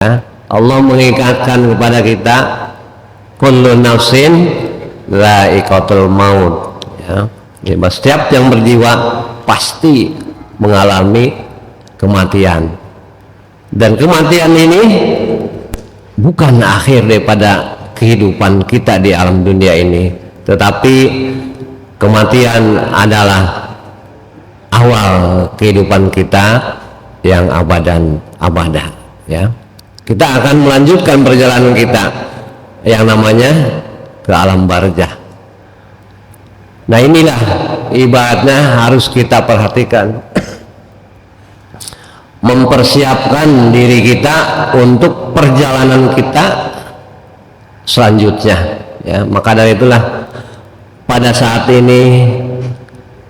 Allah mengingatkan kepada kita kullu nafsin dha'iqatul maut, ya. Jadi setiap yang berjiwa pasti mengalami kematian, dan kematian ini bukan akhir daripada kehidupan kita di alam dunia ini, tetapi kematian adalah awal kehidupan kita yang abadan abadah, ya. Kita akan melanjutkan perjalanan kita yang namanya ke alam barzah. Nah, inilah ibaratnya harus kita perhatikan, mempersiapkan diri kita untuk perjalanan kita selanjutnya, ya. Maka dari itulah pada saat ini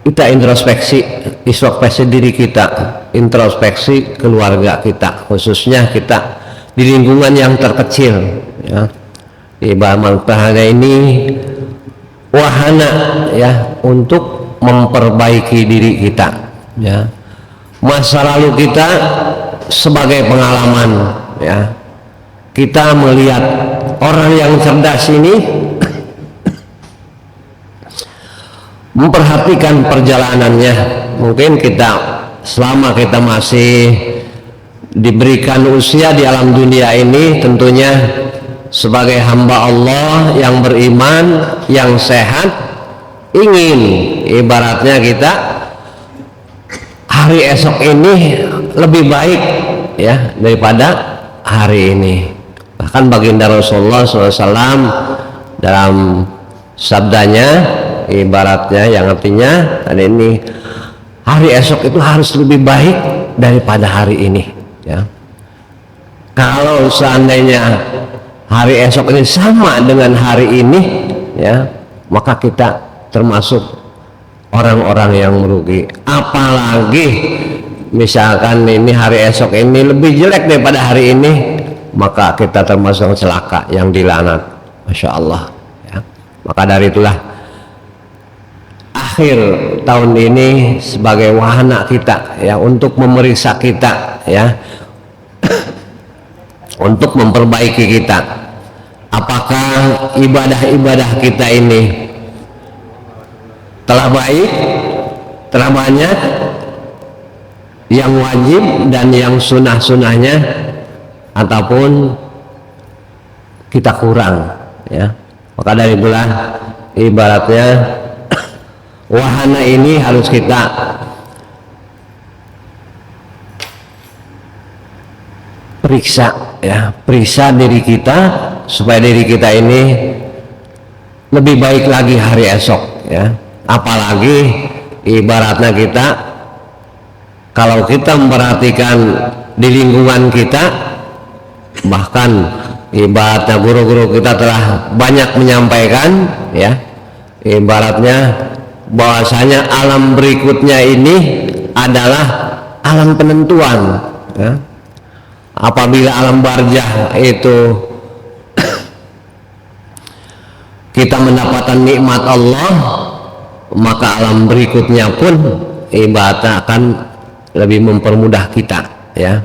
kita introspeksi diri kita, introspeksi keluarga kita, khususnya kita di lingkungan yang terkecil, ya. Ibarat ini wahana, ya, untuk memperbaiki diri kita, ya. Masa lalu kita sebagai pengalaman, ya. Kita melihat orang yang cerdas ini memperhatikan perjalanannya. Mungkin kita selama kita masih diberikan usia di alam dunia ini, tentunya sebagai hamba Allah yang beriman, yang sehat, ingin ibaratnya kita hari esok ini lebih baik, ya, daripada hari ini. Bahkan baginda Rasulullah SAW dalam sabdanya ibaratnya yang artinya ada ini, hari esok itu harus lebih baik daripada hari ini, ya. Kalau seandainya hari esok ini sama dengan hari ini, ya, maka kita termasuk orang-orang yang merugi. Apalagi misalkan ini hari esok ini lebih jelek daripada hari ini, maka kita termasuk celaka yang dilaknat. Masya Allah, ya. Maka dari itulah akhir tahun ini sebagai wahana kita, ya, untuk memeriksa kita, ya, untuk memperbaiki kita. Apakah ibadah-ibadah kita ini telah baik, telah banyak yang wajib dan yang sunnah-sunnahnya, ataupun kita kurang, ya. Maka dari itulah ibaratnya wahana ini harus kita periksa, ya, periksa diri kita supaya diri kita ini lebih baik lagi hari esok, ya. Apalagi ibaratnya kita kalau kita memperhatikan di lingkungan kita, bahkan ibaratnya guru-guru kita telah banyak menyampaikan, ya, ibaratnya bahwasanya alam berikutnya ini adalah alam penentuan, ya. Apabila alam barzah itu kita mendapatkan nikmat Allah, maka alam berikutnya pun ibaratnya akan lebih mempermudah kita, ya.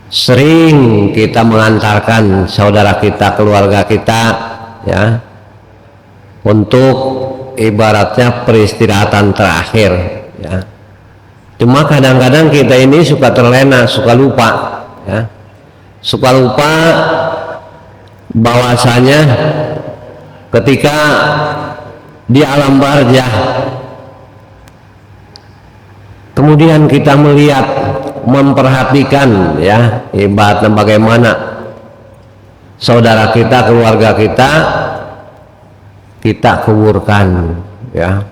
Sering kita mengantarkan saudara kita, keluarga kita, ya, untuk ibaratnya peristirahatan terakhir, ya. Cuma kadang-kadang kita ini suka terlena, suka lupa, ya, suka lupa bahwasanya ketika di alam barzah kemudian kita melihat, memperhatikan, ya, ibaratnya bagaimana saudara kita, keluarga kita kuburkan, ya,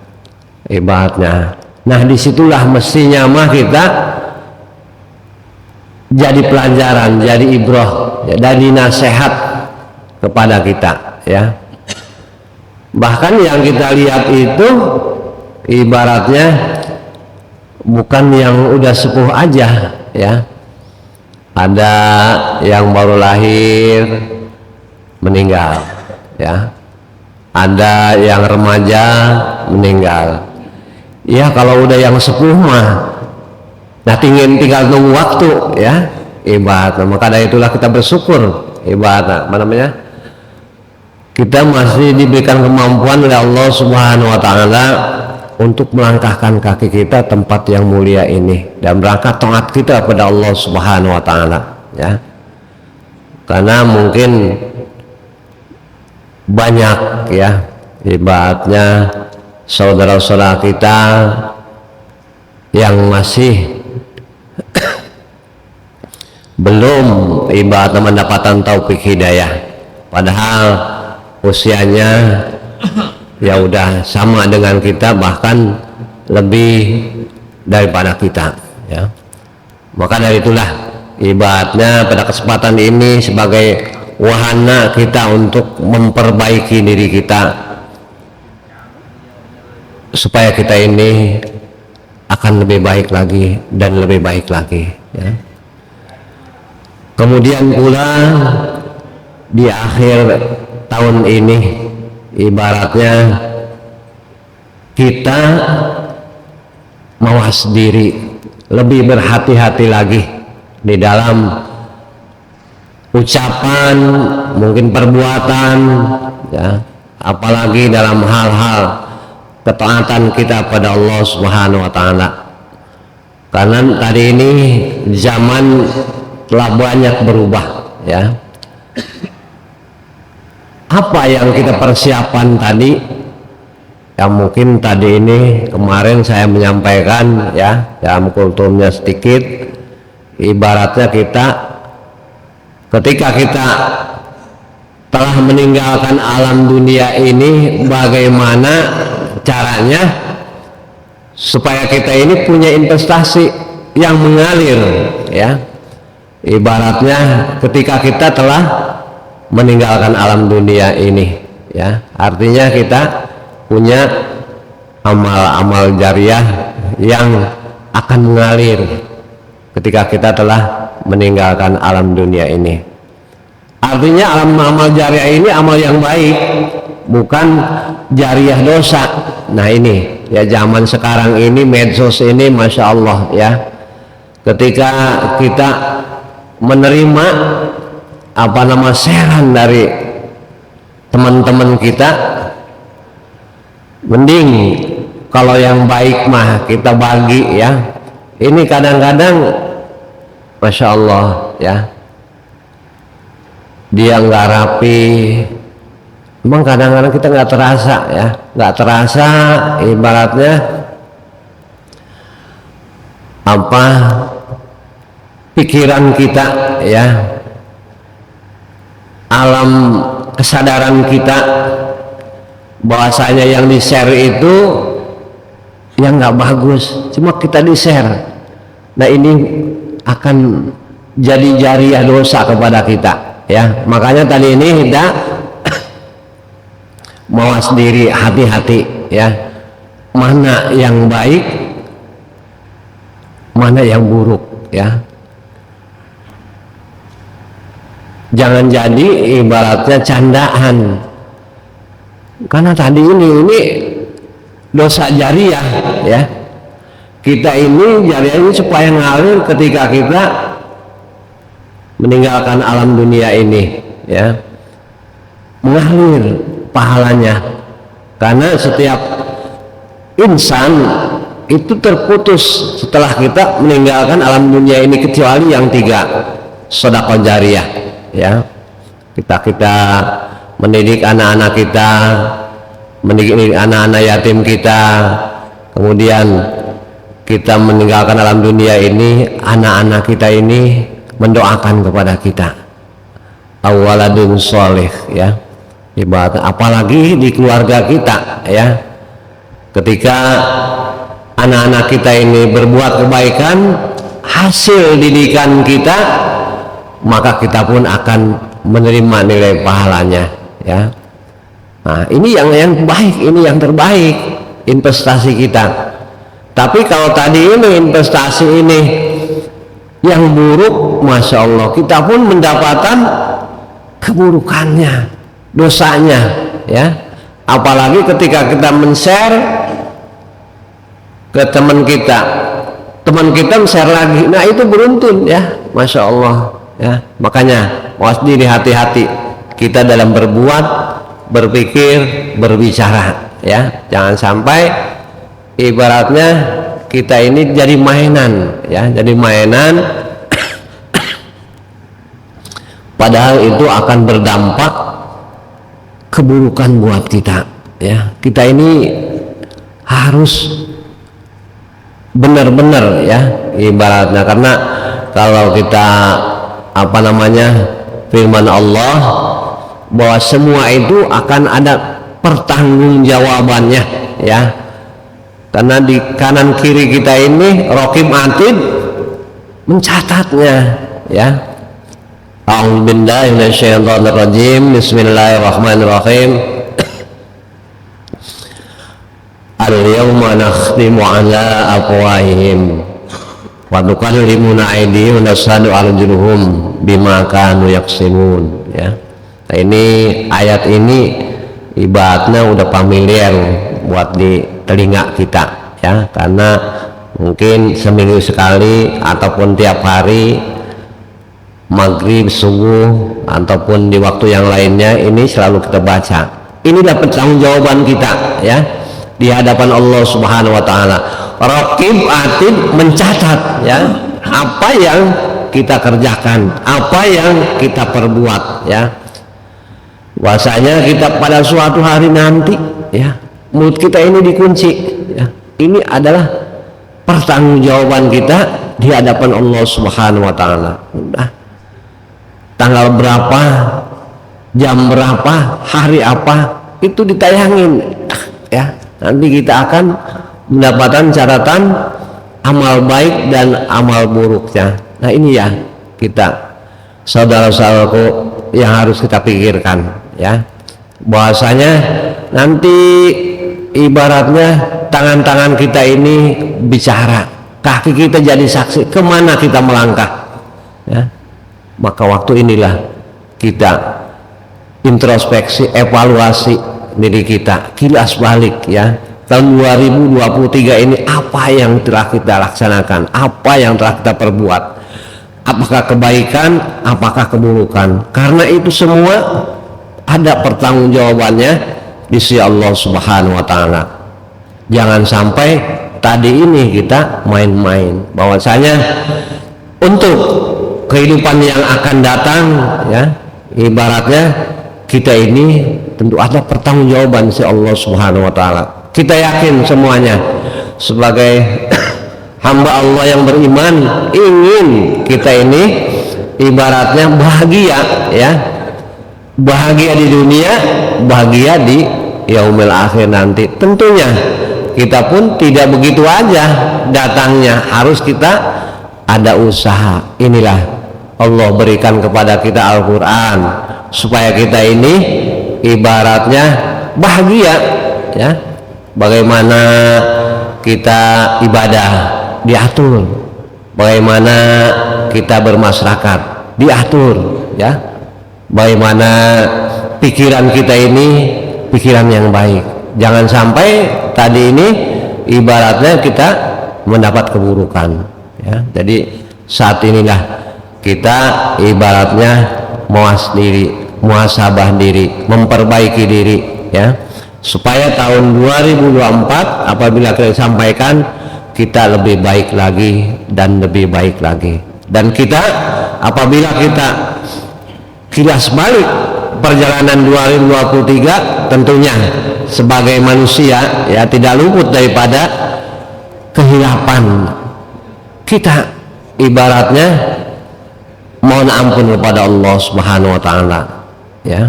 ibaratnya. Nah, disitulah mestinya mah kita jadi pelajaran, jadi ibrah, ya, jadi nasihat kepada kita, ya. Bahkan yang kita lihat itu ibaratnya bukan yang udah sepuh aja, ya. Ada yang baru lahir meninggal, ya. Ada yang remaja meninggal. Ya, kalau udah yang sepuh mah, nah tinggal nunggu waktu, ya. ibadah. Maka dari itulah kita bersyukur ibadah, apa namanya, kita masih diberikan kemampuan oleh Allah Subhanahu wa Ta'ala untuk melangkahkan kaki kita tempat yang mulia ini dan berangkat taat kita kepada Allah Subhanahu wa Ta'ala, ya. Karena mungkin banyak, ya, ibaratnya saudara-saudara kita yang masih belum ibaratnya mendapatkan taufik hidayah, padahal usianya ya udah sama dengan kita, bahkan lebih daripada kita, ya. Maka dari itulah ibaratnya pada kesempatan ini sebagai wahana kita untuk memperbaiki diri kita supaya kita ini akan lebih baik lagi dan lebih baik lagi, ya. Kemudian pula di akhir tahun ini ibaratnya kita mawas diri, lebih berhati-hati lagi di dalam ucapan, mungkin perbuatan, ya, apalagi dalam hal-hal ketaatan kita pada Allah Subhanahu wa Ta'ala. Karena tadi ini zaman telah banyak berubah, ya. Apa yang kita persiapan tadi, yang mungkin tadi ini kemarin saya menyampaikan, ya, dalam kultumnya sedikit, ibaratnya kita ketika kita telah meninggalkan alam dunia ini, bagaimana caranya supaya kita ini punya investasi yang mengalir, ya. Ibaratnya ketika kita telah meninggalkan alam dunia ini, ya, artinya kita punya amal-amal jariah yang akan mengalir ketika kita telah meninggalkan alam dunia ini. Artinya amal jariah ini amal yang baik, bukan jariah dosa. Nah ini, ya, zaman sekarang ini medsos ini Masya Allah, ya, ketika kita menerima apa nama sharean dari teman-teman kita, mending kalau yang baik mah kita bagi, ya. Ini kadang-kadang Masya Allah, ya, dia nggak rapi, emang kadang-kadang kita nggak terasa, ya, nggak terasa ibaratnya apa pikiran kita, ya, alam kesadaran kita bahwasanya yang di share itu yang nggak bagus, cuma kita di share. Nah ini akan jadi jariah dosa kepada kita, ya. Makanya tadi ini kita mawas diri, hati-hati, ya, mana yang baik, mana yang buruk, ya. Jangan jadi ibaratnya candaan, karena tadi ini dosa jariah, ya. Kita ini jariah ini supaya ngalir ketika kita meninggalkan alam dunia ini, ya, mengalir pahalanya. Karena setiap insan itu terputus setelah kita meninggalkan alam dunia ini, kecuali yang 3 sedekah jariah, ya. Kita mendidik anak-anak kita, mendidik anak-anak yatim kita, kemudian kita meninggalkan alam dunia ini, anak-anak kita ini mendoakan kepada kita, awaladun soleh, ya, ibarat apalagi di keluarga kita, ya, ketika anak-anak kita ini berbuat kebaikan, hasil didikan kita, maka kita pun akan menerima nilai pahalanya, ya. Nah ini yang baik, ini yang terbaik investasi kita. Tapi kalau tadi ini investasi ini yang buruk, Masya Allah, kita pun mendapatkan keburukannya, dosanya, ya. Apalagi ketika kita men-share ke teman kita men-share lagi, nah itu beruntun, ya. Masya Allah ya. Makanya awas diri, hati-hati kita dalam berbuat, berpikir, berbicara ya. Jangan sampai ibaratnya kita ini jadi mainan ya, jadi mainan padahal itu akan berdampak keburukan buat kita ya. Kita ini harus benar-benar ya ibaratnya, karena kalau kita firman Allah bahwa semua itu akan ada pertanggungjawabannya ya, karena di kanan kiri kita ini Raqib Atid mencatatnya ya. A'udzubillahi minasyaitonirrajim. Bismillahirrahmanirrahim. Al-yawma nakhtimu ala afwahihim wa tukallimuna aydihim wa nashhadu arjuluhum bima kanu yaksibun ya. Nah, ini ayat ini ibaratnya udah familiar buat di telinga kita ya, karena mungkin seminggu sekali ataupun tiap hari maghrib, subuh ataupun di waktu yang lainnya ini selalu kita baca. Inilah pertanggungjawaban kita ya di hadapan Allah Subhanahu wa taala. Raqib Atid mencatat ya apa yang kita kerjakan, apa yang kita perbuat ya. Bahwasanya kita pada suatu hari nanti ya, mulut kita ini dikunci ya. Ini adalah pertanggungjawaban kita di hadapan Allah Subhanahu wa taala. Udah tanggal berapa, jam berapa, hari apa itu ditayangin ya. Nanti kita akan mendapatkan catatan amal baik dan amal buruknya. Nah ini ya kita, saudara-saudaraku, yang harus kita pikirkan ya, bahwasanya nanti ibaratnya tangan-tangan kita ini bicara, kaki kita jadi saksi kemana kita melangkah ya. Maka waktu inilah kita introspeksi, evaluasi diri kita, kilas balik ya. Tahun 2023 ini apa yang telah kita laksanakan, apa yang telah kita perbuat, apakah kebaikan, apakah keburukan. Karena itu semua ada pertanggungjawabannya di sisi Allah Subhanahu wa taala. Jangan sampai tadi ini kita main-main, bahwasanya untuk kehidupan yang akan datang ya, ibaratnya kita ini tentu ada pertanggungjawaban si Allah Subhanahu wa taala. Kita yakin semuanya sebagai hamba Allah yang beriman, ingin kita ini ibaratnya bahagia ya, bahagia di dunia, bahagia di yaumil akhir nanti. Tentunya kita pun tidak begitu aja datangnya, harus kita ada usaha. Inilah Allah berikan kepada kita Al-Quran supaya kita ini ibaratnya bahagia ya. Bagaimana kita ibadah diatur, bagaimana kita bermasyarakat diatur ya, bagaimana pikiran kita ini pikiran yang baik. Jangan sampai tadi ini ibaratnya kita mendapat keburukan ya. Jadi saat inilah kita ibaratnya mawas diri, muhasabah diri, memperbaiki diri ya, supaya tahun 2024 apabila kita sampaikan kita lebih baik lagi dan lebih baik lagi. Dan kita apabila kita kilas balik perjalanan 2023, tentunya sebagai manusia ya tidak luput daripada kehilapan. Kita ibaratnya mohon ampun kepada Allah Subhanahu wa taala ya.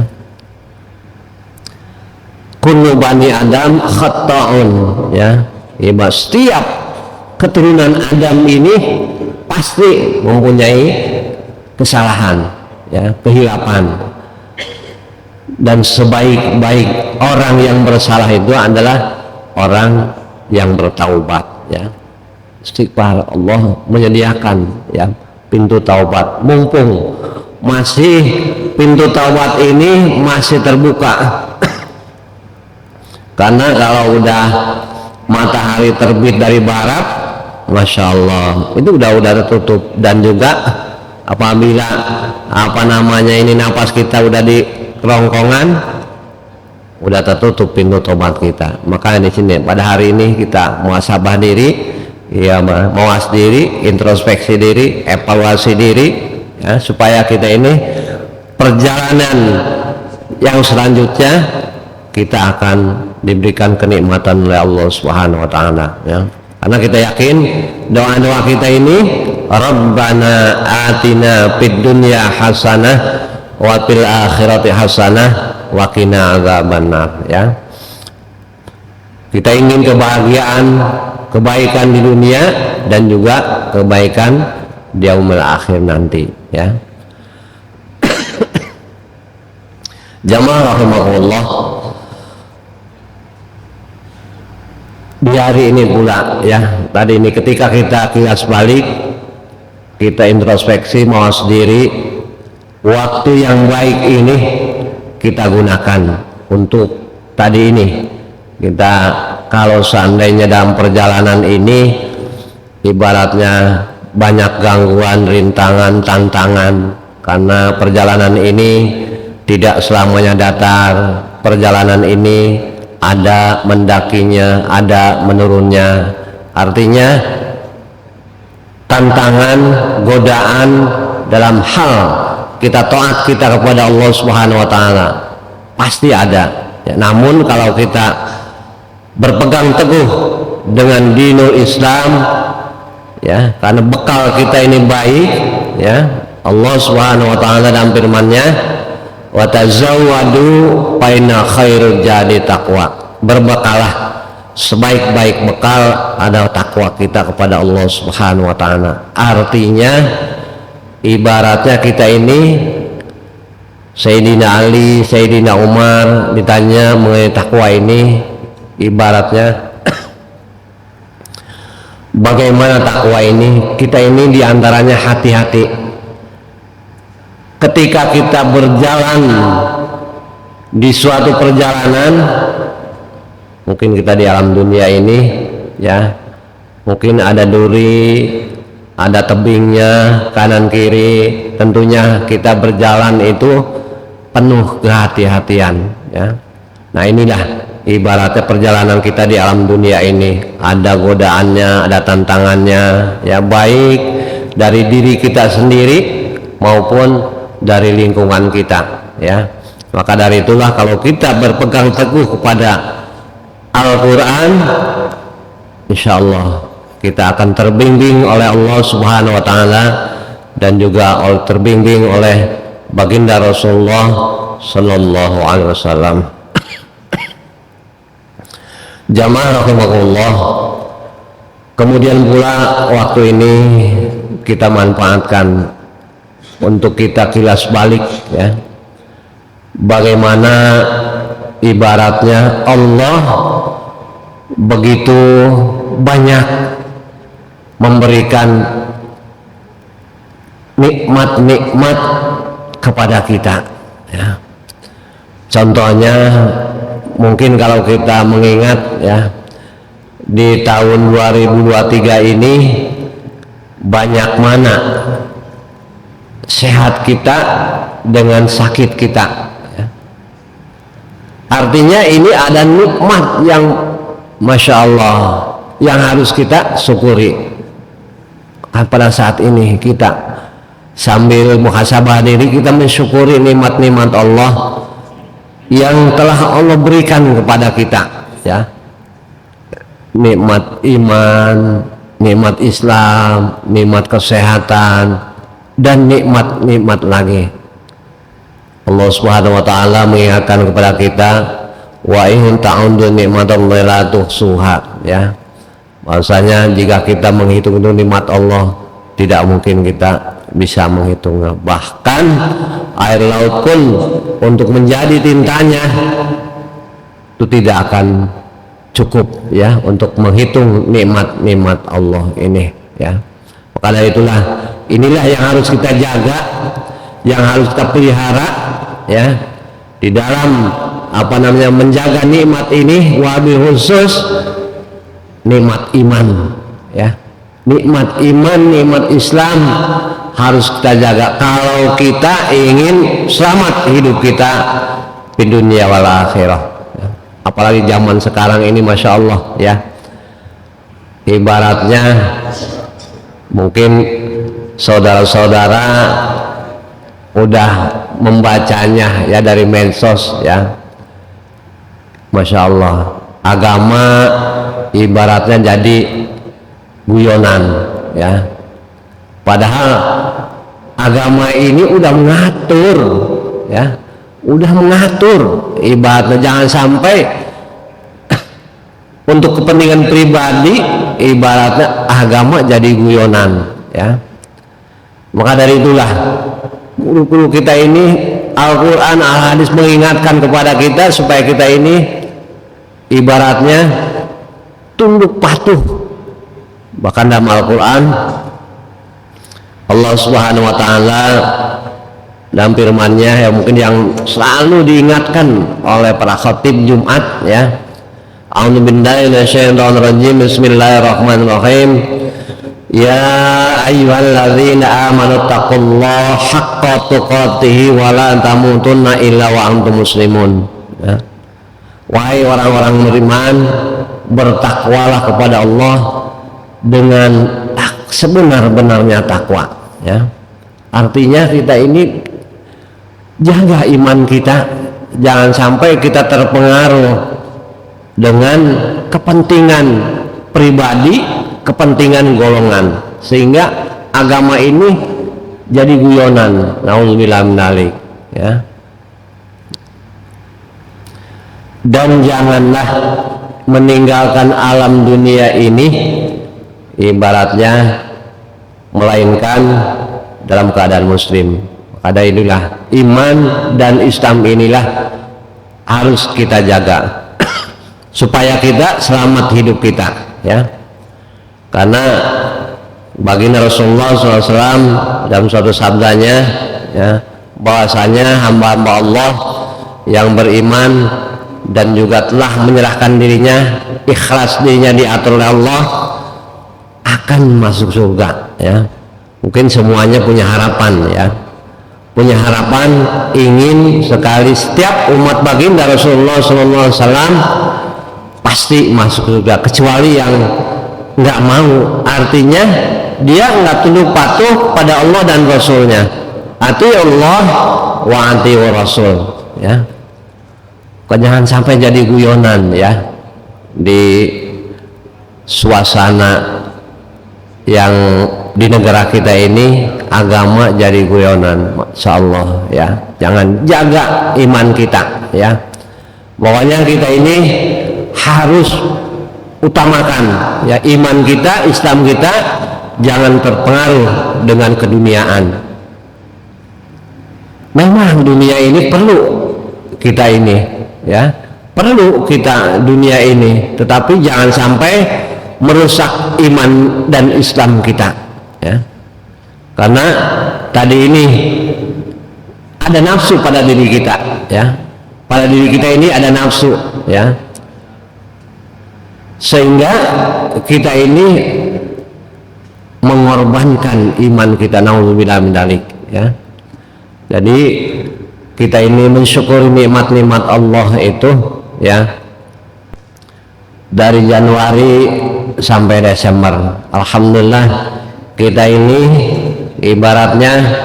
Kullu bani Adam khata'un ya. Setiap keturunan Adam ini pasti mempunyai kesalahan ya, kehilapan. Dan sebaik-baik orang yang bersalah itu adalah orang yang bertaubat ya. Istighfar, Allah menyediakan ya pintu taubat, mumpung masih pintu taubat ini masih terbuka. Karena kalau udah matahari terbit dari barat, masya Allah itu udah tertutup. Dan juga apabila ini napas kita udah di kerongkongan, udah tertutup pintu tobat kita. Maka di sini pada hari ini kita muhasabah diri, ya, mawas diri, introspeksi diri, evaluasi diri, ya, supaya kita ini perjalanan yang selanjutnya kita akan diberikan kenikmatan oleh Allah Subhanahu wa taala, ya. Karena kita yakin doa-doa kita ini, Rabbana atina fid dunya hasanah wa fil akhirati hasanah wa qina adzabannar, ya. Kita ingin kebahagiaan, kebaikan di dunia dan juga kebaikan di yaumil akhir nanti, ya. Jamaah rahimahullah, di hari ini pula, ya, tadi ini ketika kita kilas balik, kita introspeksi mawas diri, waktu yang baik ini kita gunakan untuk tadi ini. Kita kalau seandainya dalam perjalanan ini ibaratnya banyak gangguan, rintangan, tantangan, karena perjalanan ini tidak selamanya datar. Perjalanan ini ada mendakinya, ada menurunnya. Artinya tantangan, godaan dalam hal kita taat kita kepada Allah Subhanahu wa taala pasti ada, ya. Namun kalau kita berpegang teguh dengan dinul Islam, ya, karena bekal kita ini baik, ya. Allah Subhanahu wa taala dalam firman-Nya, wa tazawwadu fa inna khairul zadi taqwa. Berbekalah, sebaik-baik bekal adalah takwa kita kepada Allah Subhanahu wa taala. Artinya ibaratnya kita ini Sayyidina Ali, Sayyidina Umar ditanya mengenai takwa ini, ibaratnya bagaimana takwa ini? Kita ini diantaranya hati-hati. Ketika kita berjalan di suatu perjalanan, mungkin kita di alam dunia ini, ya, mungkin ada duri, ada tebingnya kanan kiri, tentunya kita berjalan itu penuh kehati-hatian, ya. Nah, inilah ibaratnya perjalanan kita di alam dunia ini, ada godaannya, ada tantangannya, ya, baik dari diri kita sendiri maupun dari lingkungan kita, ya. Maka dari itulah kalau kita berpegang teguh kepada Al-Quran, insya Allah kita akan terbimbing oleh Allah Subhanahu wa taala dan juga terbimbing oleh baginda Rasulullah sallallahu alaihi wasallam. Jamaah rahimakumullah, kemudian pula waktu ini kita manfaatkan untuk kita kilas balik, ya, bagaimana ibaratnya Allah begitu banyak memberikan nikmat-nikmat kepada kita, ya. Contohnya mungkin kalau kita mengingat, ya, di tahun 2023 ini banyak mana sehat kita dengan sakit kita, ya. Artinya ini ada nikmat yang Masya Allah yang harus kita syukuri. Pada saat ini kita sambil muhasabah diri, kita mensyukuri nikmat-nikmat Allah yang telah Allah berikan kepada kita, ya. Nikmat iman, nikmat Islam, nikmat kesehatan, dan nikmat-nikmat lagi. Allah Subhanahu wa taala mengingatkan kepada kita, wa in ta'uddu nikmatallahi la tuhsuha, ya. Bahwasanya jika kita menghitung nikmat Allah, tidak mungkin kita bisa menghitungnya. Bahkan air laut pun untuk menjadi tintanya itu tidak akan cukup, ya, untuk menghitung nikmat-nikmat Allah ini, ya. Maka dari itulah inilah yang harus kita jaga, yang harus kita pelihara, ya, di dalam menjaga nikmat ini, wabil khusus nikmat iman, ya, nikmat iman, nikmat Islam harus kita jaga kalau kita ingin selamat hidup kita di dunia wal akhirah. Apalagi zaman sekarang ini, masya Allah ya, ibaratnya mungkin saudara-saudara udah membacanya ya dari medsos ya, masya Allah, agama ibaratnya jadi guyonan ya, padahal agama ini udah mengatur ya, udah mengatur ibaratnya jangan sampai untuk kepentingan pribadi ibaratnya agama jadi guyonan ya. Maka dari itulah guru-guru kita ini, Al-Quran, Al-Hadis mengingatkan kepada kita supaya kita ini ibaratnya tunduk patuh. Bahkan dalam Al-Quran Allah Subhanahu wa Ta'ala dalam firman-Nya yang mungkin yang selalu diingatkan oleh para khatib Jumat ya, a'udzu billahi minasyaitonir rajim, bismillahirrahmanirrahim, ya ayyuhalladzina amanu taqullaha haqqa tuqatih wa la tamutunna illa wa antum muslimun ya. Wahai orang-orang beriman, bertakwalah kepada Allah dengan sebenar-benarnya takwa ya. Artinya kita ini jaga iman kita, jangan sampai kita terpengaruh dengan kepentingan pribadi, kepentingan golongan, sehingga agama ini jadi guyonan. Nauzubillah min dzalik ya. Dan janganlah meninggalkan alam dunia ini ibaratnya melainkan dalam keadaan muslim. Pada inilah iman dan Islam inilah harus kita jaga supaya kita selamat hidup kita ya. Karena baginda Rasulullah SAW dalam suatu sabdanya ya, bahwasanya hamba-hamba Allah yang beriman dan juga telah menyerahkan dirinya, ikhlas dirinya diatur oleh Allah, akan masuk surga ya. Mungkin semuanya punya harapan ya, punya harapan ingin sekali setiap umat baginda Rasulullah SAW pasti masuk surga, kecuali yang nggak mau, artinya dia nggak tunduk patuh pada Allah dan Rasulnya. Ati Allah wa ati wa Rasul ya. Jangan sampai jadi guyonan ya di suasana yang di negara kita ini, agama jadi guyonan, masya Allah ya. Jangan, jaga iman kita ya. Pokoknya kita ini harus utamakan ya iman kita, Islam kita, jangan terpengaruh dengan keduniaan. Memang dunia ini perlu kita ini ya, perlu kita dunia ini, tetapi jangan sampai merusak iman dan Islam kita ya. Karena tadi ini ada nafsu pada diri kita ya, pada diri kita ini ada nafsu ya, sehingga kita ini mengorbankan iman kita, naudzubillah min dzalik ya. Jadi kita ini mensyukuri nikmat-nikmat Allah itu ya, dari Januari sampai Desember, alhamdulillah kita ini ibaratnya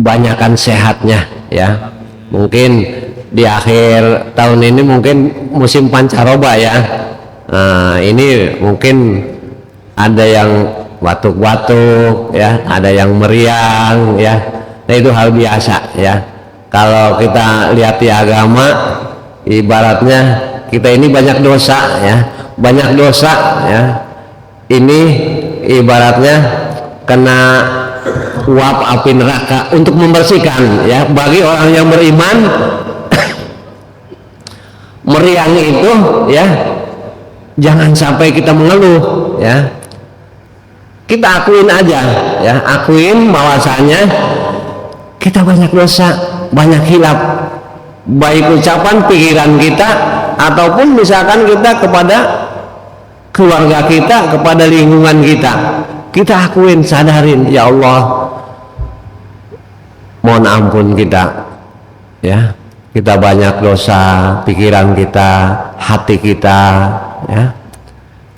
banyakkan sehatnya ya. Mungkin di akhir tahun ini mungkin musim pancaroba ya. Nah, ini mungkin ada yang batuk-batuk ya, ada yang meriang ya. Nah, itu hal biasa ya. Kalau kita lihat di agama, ibaratnya kita ini banyak dosa ya, banyak dosa ya. Ini ibaratnya kena uap api neraka untuk membersihkan ya. Bagi orang yang beriman, meriang itu ya, jangan sampai kita mengeluh ya. Kita akuin aja ya, akuin bahwasanya kita banyak dosa, banyak hilaf, baik ucapan, pikiran kita, ataupun misalkan kita kepada keluarga kita, kepada lingkungan kita kita akuin, sadarin, ya Allah, mohon ampun kita, ya, kita banyak dosa, pikiran kita, hati kita, ya,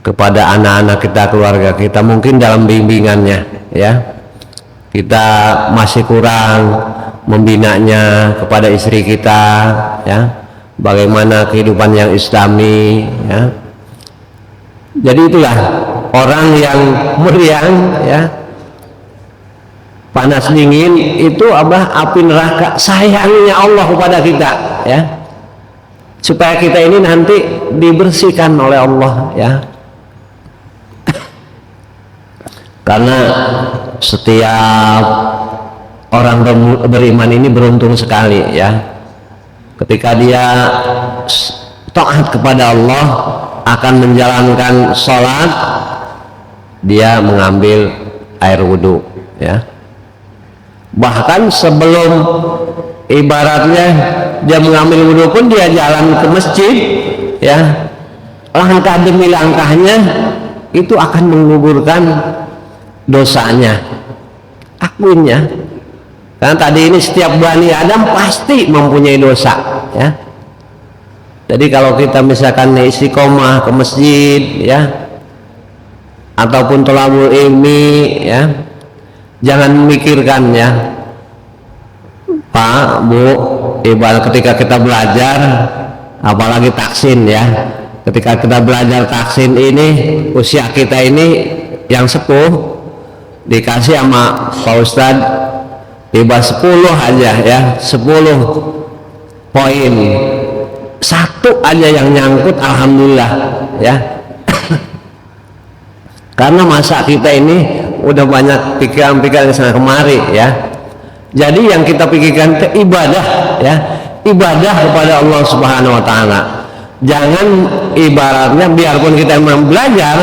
kepada anak-anak kita, keluarga kita, mungkin dalam bimbingannya, ya, kita masih kurang membinanya kepada istri kita, ya, bagaimana kehidupan yang islami, ya. Jadi itulah orang yang meriang, ya, panas dingin itu api neraka, sayangnya Allah kepada kita, ya, supaya kita ini nanti dibersihkan oleh Allah, ya. Karena setiap orang beriman ini beruntung sekali, ya, ketika dia taat kepada Allah, akan menjalankan sholat, dia mengambil air wudhu, ya, bahkan sebelum ibaratnya dia mengambil wudhu pun dia jalan ke masjid, ya, langkah demi langkahnya itu akan menggugurkan dosanya, akuinnya. Karena tadi ini setiap Bani Adam pasti mempunyai dosa, ya. Jadi kalau kita misalkan istiqomah ke masjid, ya, ataupun thalabul ilmi, ya, jangan memikirkan, ya, Pak, Bu, ibarat ketika kita belajar, apalagi taksin, ya, ketika kita belajar taksin ini, usia kita ini yang sepuh, dikasih sama Pak Ustadz tiba 10 aja, ya, 10 poin, satu aja yang nyangkut, alhamdulillah, ya. Karena masa kita ini udah banyak pikiran-pikiran yang sana kemari, ya. Jadi yang kita pikirkan itu ibadah, ya, ibadah kepada Allah Subhanahu wa taala. Jangan ibaratnya biarpun kita memang belajar,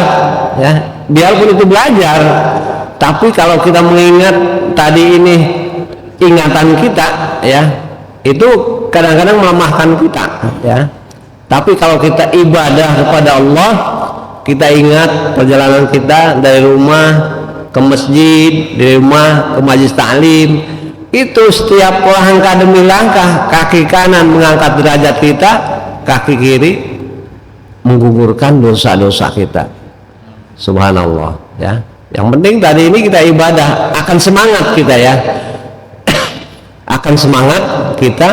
ya, biarpun itu belajar, tapi kalau kita mengingat tadi ini ingatan kita, ya, itu kadang-kadang melemahkan kita, ya. Tapi kalau kita ibadah kepada Allah, kita ingat perjalanan kita dari rumah ke masjid, dari rumah ke majelis taklim, itu setiap langkah demi langkah, kaki kanan mengangkat derajat kita, kaki kiri menggugurkan dosa-dosa kita. Subhanallah, ya. Yang penting tadi ini kita ibadah, akan semangat kita, ya, akan semangat kita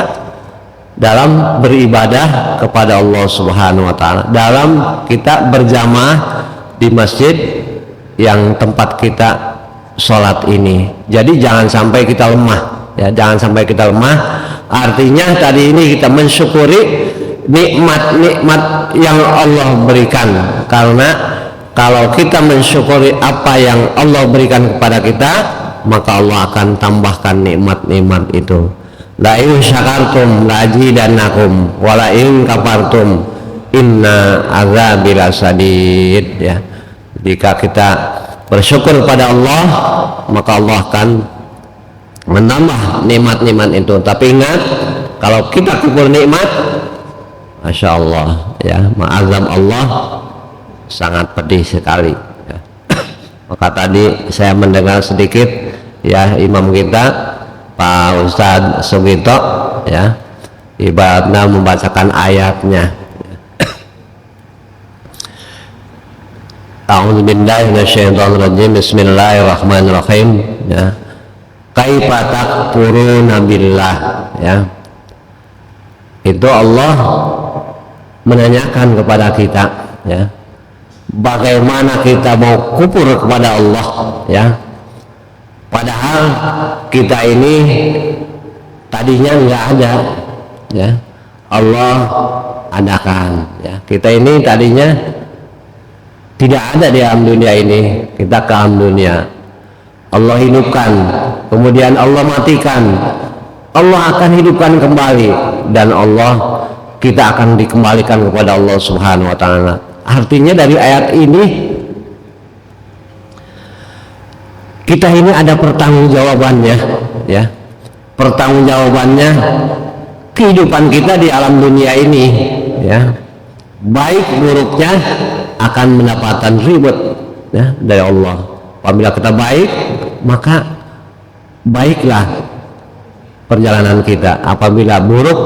dalam beribadah kepada Allah Subhanahu wa taala, dalam kita berjamaah di masjid yang tempat kita sholat ini. Jadi jangan sampai kita lemah, ya, jangan sampai kita lemah. Artinya tadi ini kita mensyukuri nikmat-nikmat yang Allah berikan, karena kalau kita mensyukuri apa yang Allah berikan kepada kita, maka Allah akan tambahkan nikmat-nikmat itu. La in syakartum la azidannakum wa la in kafartum inna azabi lasadid, ya. Jika kita bersyukur pada Allah, maka Allah akan menambah nikmat-nikmat itu. Tapi ingat, kalau kita kufur nikmat, Masya Allah, ya, azab Allah sangat pedih sekali, ya. Maka tadi saya mendengar sedikit, ya, imam kita Pak Ustadz Sugito, ya, ibaratnya membacakan ayatnya. A'udzubillahi minasyaitonirrajim. Bismillahirrahmanirrahim, ya. Kaifa takfuruna billah, ya. Itu Allah menanyakan kepada kita, ya, bagaimana kita mau kufur kepada Allah, ya. Padahal kita ini tadinya nggak ada, ya, Allah adakan, ya. Kita ini tadinya tidak ada di alam dunia ini, kita ke alam dunia. Allah hidupkan, kemudian Allah matikan, Allah akan hidupkan kembali, dan Allah, kita akan dikembalikan kepada Allah Subhanahu wa taala. Artinya dari ayat ini kita ini ada pertanggungjawabannya, ya. Pertanggungjawabannya kehidupan kita di alam dunia ini, ya, baik buruknya akan mendapatkan ribet, ya, dari Allah. Apabila kita baik, maka baiklah perjalanan kita. Apabila buruk,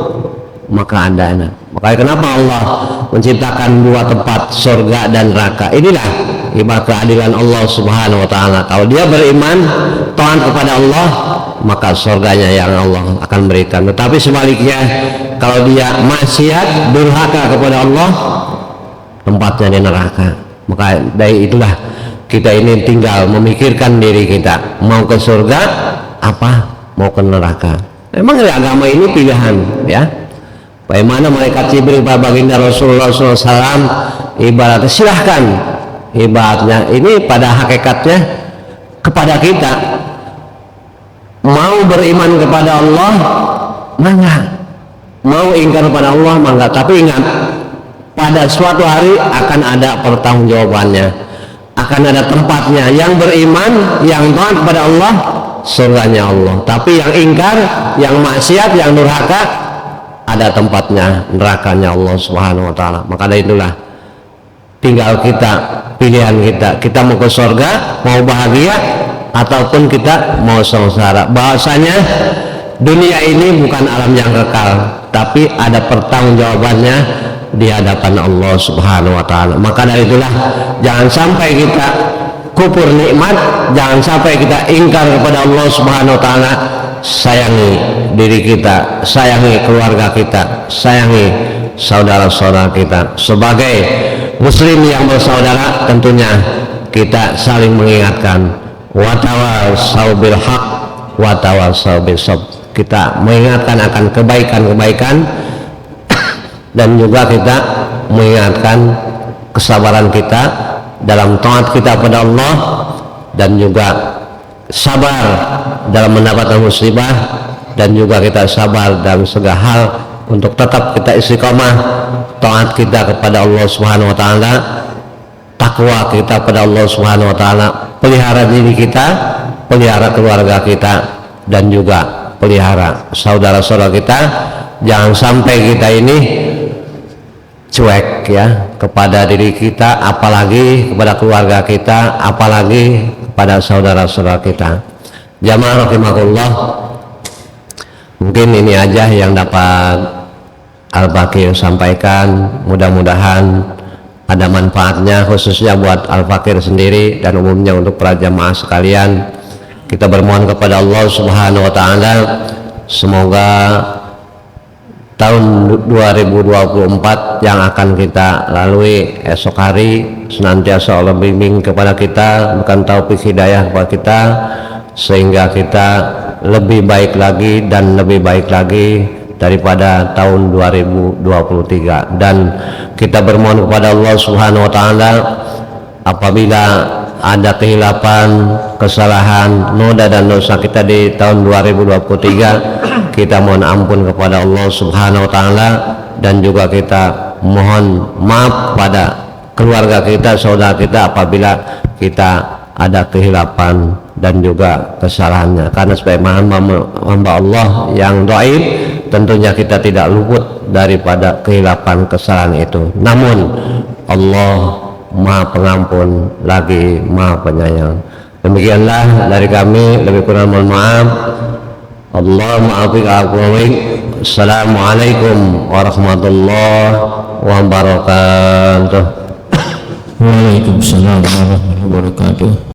maka Anda. Makanya kenapa Allah menciptakan dua tempat, surga dan neraka? Inilah ibarat keadilan Allah Subhanahu wa taala. Kalau dia beriman, taat kepada Allah, maka surganya yang Allah akan berikan. Tetapi sebaliknya, kalau dia maksiat, durhaka kepada Allah, tempatnya di neraka. Maka dari itulah kita ini tinggal memikirkan diri kita, mau ke surga apa mau ke neraka. Memang agama ini pilihan, ya. Bagaimana malaikat Jibril pada baginda Rasulullah SAW ibaratnya silahkan, ibaratnya ini pada hakikatnya kepada kita, mau beriman kepada Allah mangga, mau ingkar kepada Allah mangga, tapi ingat pada suatu hari akan ada pertanggungjawabannya, akan ada tempatnya. Yang beriman, yang taat kepada Allah, surganya Allah. Tapi yang ingkar, yang maksiat, yang durhaka, ada tempatnya, nerakanya Allah Subhanahu wa taala. Maka dari itulah tinggal kita, pilihan kita mau ke surga, mau bahagia, ataupun kita mau sengsara. Bahasanya dunia ini bukan alam yang kekal, tapi ada pertanggungjawabannya di hadapan Allah Subhanahu wa taala. Maka dari itulah jangan sampai kita kufur nikmat, jangan sampai kita ingkar kepada Allah Subhanahu wa taala. Sayangi diri kita, sayangi keluarga kita, sayangi saudara-saudara kita. Sebagai muslim yang bersaudara, tentunya kita saling mengingatkan, wa tawasau bil haq wa tawasau bis sabr. Kita mengingatkan akan kebaikan-kebaikan dan juga kita mengingatkan kesabaran kita dalam taat kita pada Allah, dan juga sabar dalam mendapatkan musibah, dan juga kita sabar dalam segala hal untuk tetap kita istiqomah taat kita kepada Allah Subhanahu wa taala, takwa kita kepada Allah Subhanahu wa taala, pelihara diri kita, pelihara keluarga kita, dan juga pelihara saudara-saudara kita. Jangan sampai kita ini cuek, ya, kepada diri kita, apalagi kepada keluarga kita, apalagi kepada saudara-saudara kita. Jamaah rahimakumullah, mungkin ini aja yang dapat Al-Fakir sampaikan. Mudah-mudahan ada manfaatnya, khususnya buat Al-Fakir sendiri dan umumnya untuk para jamaah sekalian. Kita bermohon kepada Allah Subhanahu wa taala, semoga tahun 2024 yang akan kita lalui esok hari senantiasa Allah bimbing kepada kita, bukan taufik hidayah kepada kita, sehingga kita lebih baik lagi dan lebih baik lagi daripada tahun 2023. Dan kita bermohon kepada Allah Subhanahu wa taala, apabila ada kehilapan, kesalahan, noda dan dosa kita di tahun 2023, kita mohon ampun kepada Allah Subhanahu wa taala, dan juga kita mohon maaf pada keluarga kita, saudara kita, apabila kita ada kehilapan dan juga kesalahannya. Karena sebagai hamba Allah yang dhaif, tentunya kita tidak luput daripada kehilapan kesalahan itu. Namun Allah Maha Pengampun lagi Maha Penyayang. Demikianlah dari kami, lebih kurang mohon maaf. Assalamualaikum warahmatullahi wabarakatuh. Waalaikumsalam warahmatullahi wabarakatuh.